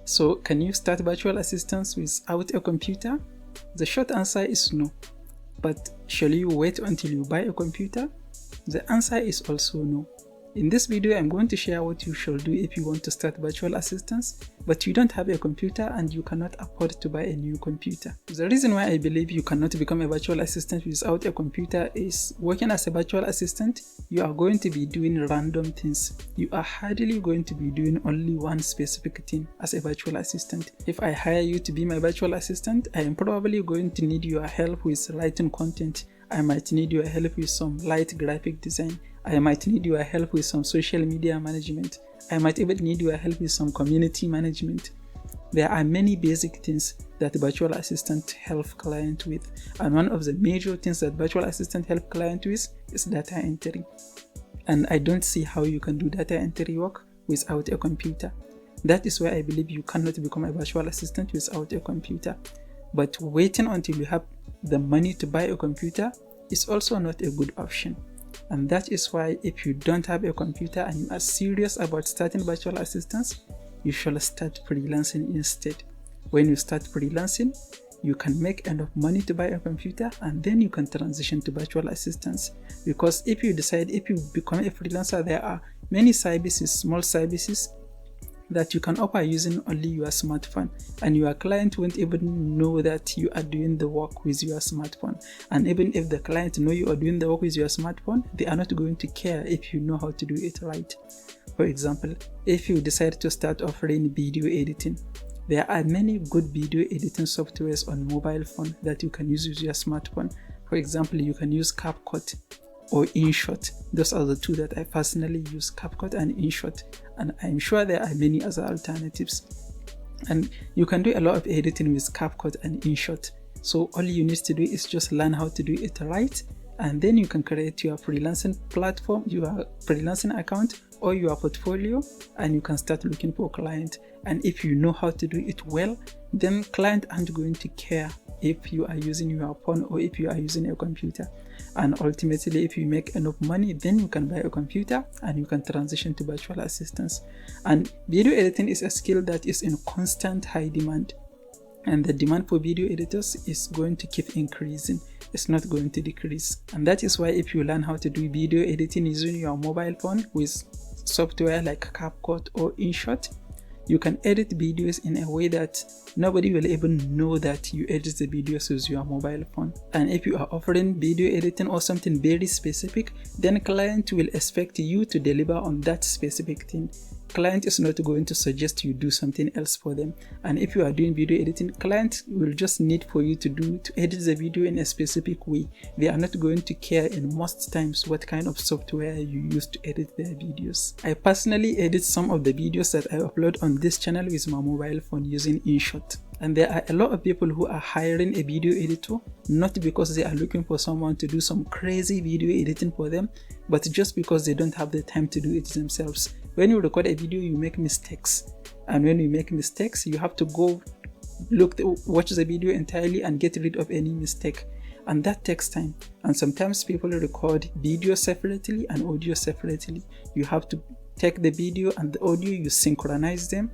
So can you start virtual assistants without a computer? The short answer is no. But shall you wait until you buy a computer? The answer is also no. In this video, I'm going to share what you should do if you want to start virtual assistants, but you don't have a computer and you cannot afford to buy a new computer. The reason why I believe you cannot become a virtual assistant without a computer is working as a virtual assistant, you are going to be doing random things. You are hardly going to be doing only one specific thing as a virtual assistant. If I hire you to be my virtual assistant, I am probably going to need your help with writing content. I might need your help with some light graphic design. I might need your help with some social media management. I might even need your help with some community management. There are many basic things that virtual assistant help client with, and one of the major things that virtual assistant help client with is data entry. And I don't see how you can do data entry work without a computer. That is why I believe you cannot become a virtual assistant without a computer. But waiting until you have the money to buy a computer is also not a good option. And that is why if you don't have a computer and you are serious about starting virtual assistants, you should start freelancing instead. When you start freelancing, you can make enough money to buy a computer and then you can transition to virtual assistants. Because if you become a freelancer, there are many services, small services that you can offer using only your smartphone, and your client won't even know that you are doing the work with your smartphone. And even if the client know you are doing the work with your smartphone, they are not going to care if you know how to do it right. For example, if you decide to start offering video editing, there are many good video editing softwares on mobile phone that you can use with your smartphone. For example, you can use CapCut or InShot. Those are the two that I personally use, CapCut and InShot, and I'm sure there are many other alternatives. And you can do a lot of editing with CapCut and InShot. So all you need to do is just learn how to do it right, and then you can create your freelancing platform, your freelancing account or your portfolio, and you can start looking for a client. And if you know how to do it well, then client aren't going to care if you are using your phone or if you are using a computer. And ultimately, if you make enough money, then you can buy a computer and you can transition to virtual assistants. And video editing is a skill that is in constant high demand, and the demand for video editors is going to keep increasing. It's not going to decrease. And that is why if you learn how to do video editing using your mobile phone with software like CapCut or InShot, you can edit videos in a way that nobody will even know that you edit the videos with your mobile phone. And if you are offering video editing or something very specific, then client will expect you to deliver on that specific thing. Client is not going to suggest you do something else for them. And if you are doing video editing, client will just need for you to edit the video in a specific way. They are not going to care in most times what kind of software you use to edit their videos. I personally edit some of the videos that I upload on this channel with my mobile phone using InShot. And there are a lot of people who are hiring a video editor, not because they are looking for someone to do some crazy video editing for them, but just because they don't have the time to do it themselves. When you record a video, you make mistakes. And when you make mistakes, you have to go watch the video entirely and get rid of any mistake. And that takes time. And sometimes people record video separately and audio separately. You have to take the video and the audio, you synchronize them,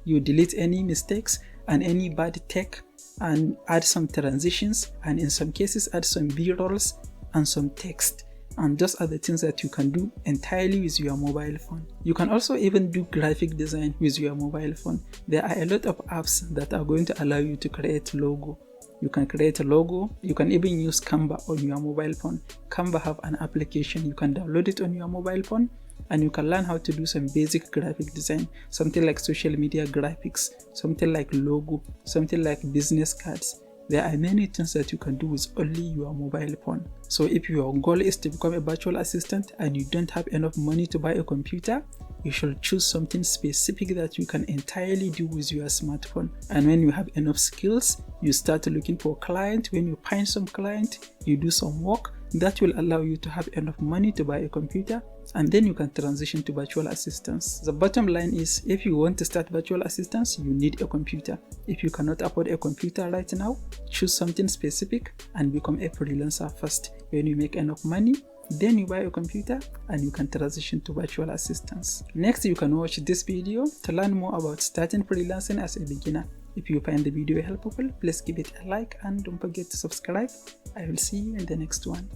you delete any mistakes and any bad take, and add some transitions, and in some cases add some b-rolls and some text. And those are the things that you can do entirely with your mobile phone. You can also even do graphic design with your mobile phone. There are a lot of apps that are going to allow you to create logo. You can create a logo. You can even use Canva on your mobile phone. Canva have an application. You can download it on your mobile phone and you can learn how to do some basic graphic design, something like social media graphics, something like logo, something like business cards. There are many things that you can do with only your mobile phone. So if your goal is to become a virtual assistant and you don't have enough money to buy a computer, you should choose something specific that you can entirely do with your smartphone. And when you have enough skills, you start looking for a client. When you find some client, you do some work that will allow you to have enough money to buy a computer, and then you can transition to virtual assistants. The bottom line is, if you want to start virtual assistants, you need a computer. If you cannot afford a computer right now, choose something specific and become a freelancer first. When you make enough money, Then you buy a computer and you can transition to virtual assistants. Next, you can watch this video to learn more about starting freelancing as a beginner. If you find the video helpful, please give it a like and don't forget to subscribe. I will see you in the next one.